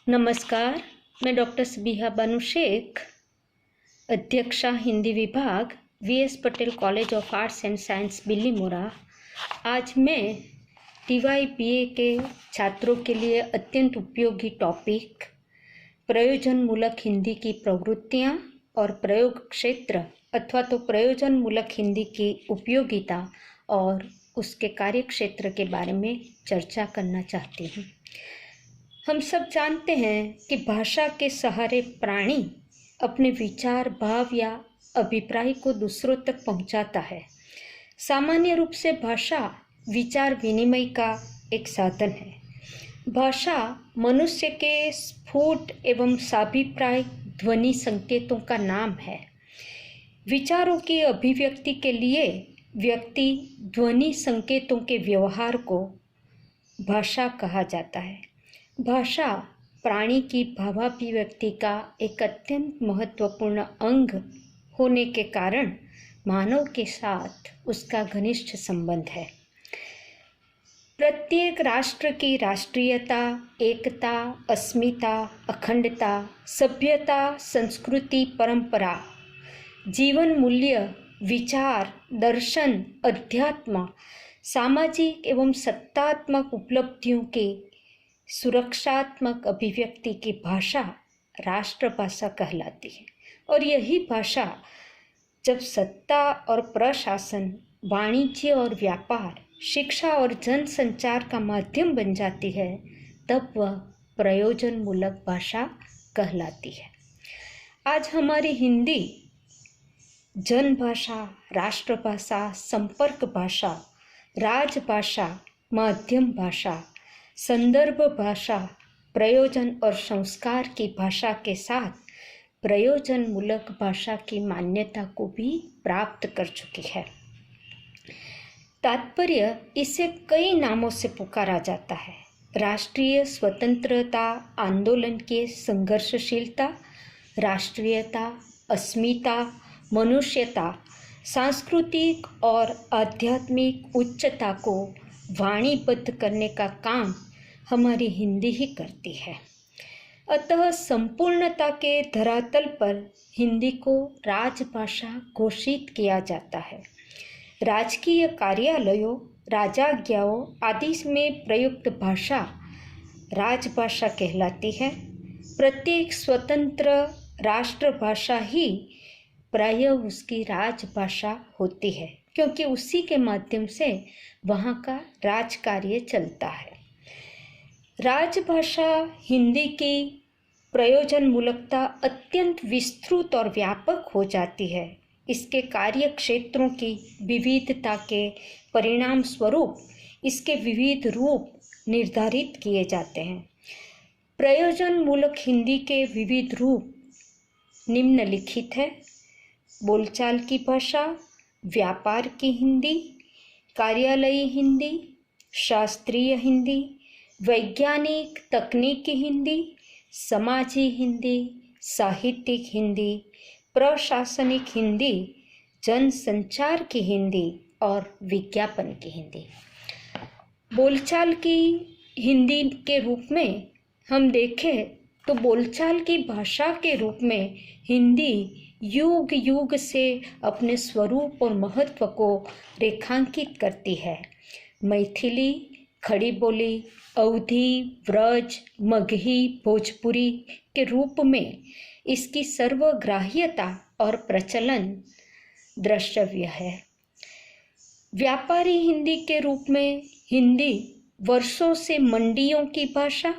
नमस्कार, मैं डॉक्टर सबिहा बानो शेख, अध्यक्षा हिंदी विभाग, VS Patel college of arts and science Bilimora. आज मैं टीवाई-बीए के छात्रों के लिए अत्यंत उपयोगी टॉपिक प्रयोजनमूलक हिंदी की प्रवृत्तियाँ और प्रयोग क्षेत्र अथवा तो प्रयोजनमूलक हिंदी की उपयोगिता और उसके कार्यक्षेत्र के बारे में चर्चा करना चाहती हूँ। हम सब जानते हैं कि भाषा के सहारे प्राणी अपने विचार, भाव या अभिप्राय को दूसरों तक पहुंचाता है। सामान्य रूप से भाषा विचार विनिमय का एक साधन है। भाषा मनुष्य के स्फुट एवं साभिप्राय ध्वनि संकेतों का नाम है। विचारों की अभिव्यक्ति के लिए व्यक्ति ध्वनि संकेतों के व्यवहार को भाषा कहा जाता है। भाषा प्राणी की भावाभिव्यक्ति का एक अत्यंत महत्वपूर्ण अंग होने के कारण मानव के साथ उसका घनिष्ठ संबंध है। प्रत्येक राष्ट्र की राष्ट्रीयता, एकता, अस्मिता, अखंडता, सभ्यता, संस्कृति, परंपरा, जीवन मूल्य, विचार, दर्शन, अध्यात्म, सामाजिक एवं सत्तात्मक उपलब्धियों के सुरक्षात्मक अभिव्यक्ति की भाषा राष्ट्रभाषा कहलाती है। और यही भाषा जब सत्ता और प्रशासन, वाणिज्य और व्यापार, शिक्षा और जनसंचार का माध्यम बन जाती है, तब वह प्रयोजनमूलक भाषा कहलाती है। आज हमारी हिंदी जनभाषा, राष्ट्रभाषा, संपर्क भाषा, राजभाषा, माध्यम भाषा, संदर्भ भाषा, प्रयोजन और संस्कार की भाषा के साथ प्रयोजनमूलक भाषा की मान्यता को भी प्राप्त कर चुकी है। तात्पर्य इसे कई नामों से पुकारा जाता है। राष्ट्रीय स्वतंत्रता आंदोलन की संघर्षशीलता, राष्ट्रीयता, अस्मिता, मनुष्यता, सांस्कृतिक और आध्यात्मिक उच्चता को वाणीबद्ध करने का काम हमारी हिंदी ही करती है। अतः संपूर्णता के धरातल पर हिंदी को राजभाषा घोषित किया जाता है। राजकीय कार्यालयों, राजाज्ञाओं आदि में प्रयुक्त भाषा राजभाषा कहलाती है। प्रत्येक स्वतंत्र राष्ट्रभाषा ही प्रायः उसकी राजभाषा होती है, क्योंकि उसी के माध्यम से वहाँ का राजकार्य चलता है। राजभाषा हिंदी की प्रयोजनमूलकता अत्यंत विस्तृत और व्यापक हो जाती है। इसके कार्य क्षेत्रों की विविधता के परिणाम स्वरूप इसके विविध रूप निर्धारित किए जाते हैं। प्रयोजनमूलक हिंदी के विविध रूप निम्नलिखित है: बोलचाल की भाषा, व्यापार की हिंदी, कार्यालयी हिंदी, शास्त्रीय हिंदी, वैज्ञानिक तकनीकी हिंदी, समाजी हिंदी, साहित्यिक हिंदी, प्रशासनिक हिंदी, जनसंचार की हिंदी और विज्ञापन की हिंदी। बोलचाल की हिंदी के रूप में हम देखें तो बोलचाल की भाषा के रूप में हिंदी युग युग से अपने स्वरूप और महत्व को रेखांकित करती है। मैथिली, खड़ी बोली, अवधी, व्रज, मगही, भोजपुरी के रूप में इसकी सर्वग्राह्यता और प्रचलन द्रष्टव्य है। व्यापारी हिंदी के रूप में हिंदी वर्षों से मंडियों की भाषा,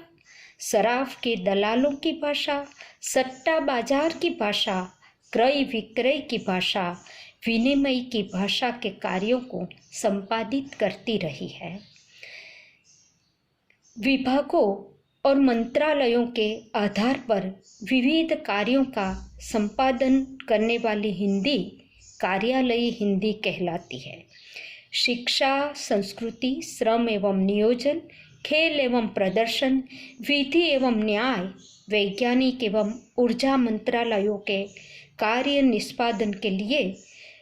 शराब के दलालों की भाषा, सट्टा बाजार की भाषा, क्रय विक्रय की भाषा, विनिमय की भाषा के कार्यों को संपादित करती रही है। विभागों और मंत्रालयों के आधार पर विविध कार्यों का संपादन करने वाली हिंदी कार्यालयी हिंदी कहलाती है। शिक्षा, संस्कृति, श्रम एवं नियोजन, खेल एवं प्रदर्शन, विधि एवं न्याय, वैज्ञानिक एवं ऊर्जा मंत्रालयों के कार्य निष्पादन के लिए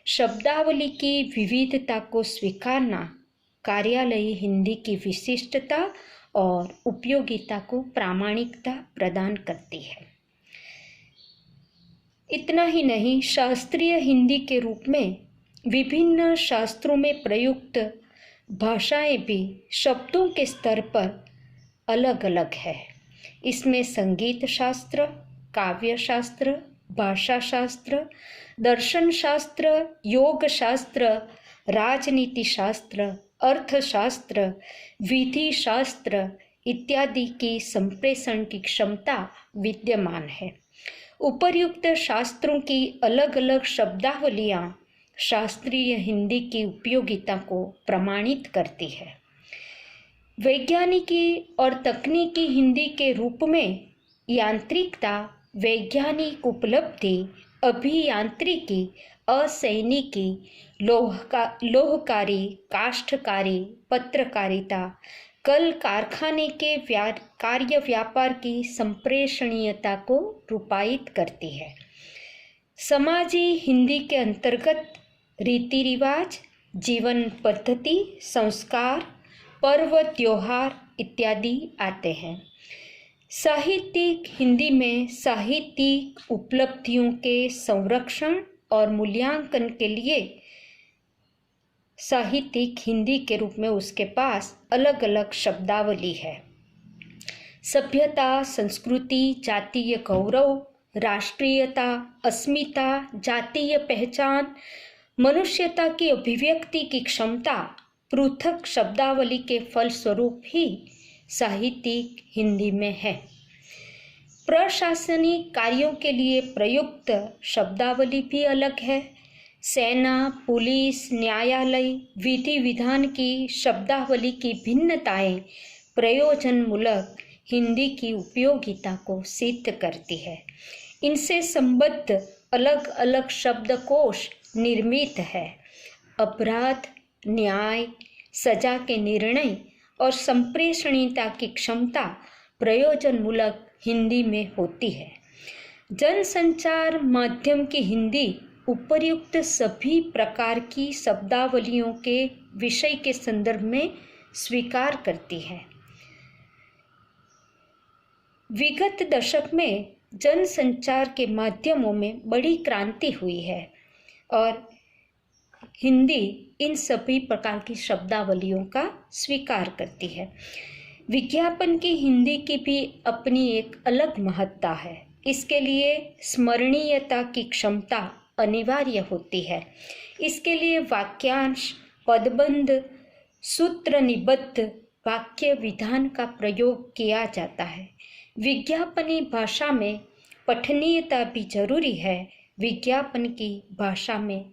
शब्दावली की विविधता को स्वीकारना कार्यालयी हिंदी की विशिष्टता और उपयोगिता को प्रामाणिकता प्रदान करती है। इतना ही नहीं, शास्त्रीय हिंदी के रूप में विभिन्न शास्त्रों में प्रयुक्त भाषाएं भी शब्दों के स्तर पर अलग अलग है। इसमें संगीत शास्त्र, काव्य शास्त्र, भाषा शास्त्र, दर्शन शास्त्र, योग शास्त्र, राजनीति शास्त्र, अर्थशास्त्र, विधि शास्त्र इत्यादि की संप्रेषण की क्षमता विद्यमान है। उपर्युक्त शास्त्रों की अलग अलग शब्दावलियाँ शास्त्रीय हिंदी की उपयोगिता को प्रमाणित करती है। वैज्ञानिकी और तकनीकी हिंदी के रूप में यांत्रिकता, वैज्ञानिक उपलब्धि, अभियांत्रिकी, असैनिकी, लोहकारी, काष्ठकारी, पत्रकारिता, कल कारखाने के कार्य व्यापार की संप्रेषणीयता को रूपायित करती है। समाजी हिंदी के अंतर्गत रीति रिवाज, जीवन पद्धति, संस्कार, पर्व त्योहार इत्यादि आते हैं। साहित्यिक हिंदी में साहित्यिक उपलब्धियों के संरक्षण और मूल्यांकन के लिए साहित्यिक हिंदी के रूप में उसके पास अलग अलग शब्दावली है। सभ्यता, संस्कृति, जातीय गौरव, राष्ट्रीयता, अस्मिता, जातीय पहचान, मनुष्यता की अभिव्यक्ति की क्षमता पृथक शब्दावली के फलस्वरूप ही साहित्यिक हिंदी में है। प्रशासनिक कार्यों के लिए प्रयुक्त शब्दावली भी अलग है। सेना, पुलिस, न्यायालय, विधि विधान की शब्दावली की भिन्नताएं प्रयोजनमूलक हिंदी की उपयोगिता को सिद्ध करती है। इनसे संबद्ध अलग अलग शब्दकोश निर्मित है। अपराध, न्याय, सजा के निर्णय और संप्रेषणीयता की क्षमता प्रयोजनमूलक हिंदी में होती है। जनसंचार माध्यम की हिंदी उपर्युक्त सभी प्रकार की शब्दावलियों के विषय के संदर्भ में स्वीकार करती है। विगत दशक में जनसंचार के माध्यमों में बड़ी क्रांति हुई है और हिंदी इन सभी प्रकार की शब्दावलियों का स्वीकार करती है। विज्ञापन की हिंदी की भी अपनी एक अलग महत्ता है। इसके लिए स्मरणीयता की क्षमता अनिवार्य होती है। इसके लिए वाक्यांश, पदबंध, सूत्र निबद्ध वाक्य विधान का प्रयोग किया जाता है। विज्ञापनी भाषा में पठनीयता भी जरूरी है। विज्ञापन की भाषा में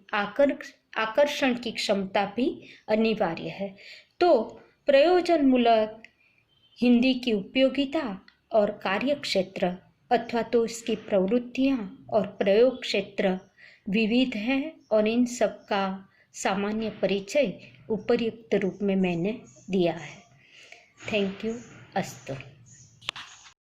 आकर्षण की क्षमता भी अनिवार्य है। तो प्रयोजनमूलक हिंदी की उपयोगिता और कार्यक्षेत्र अथवा तो इसकी प्रवृत्तियाँ और प्रयोग क्षेत्र विविध हैं और इन सब का सामान्य परिचय उपर्युक्त रूप में मैंने दिया है। Thank you. अस्तु।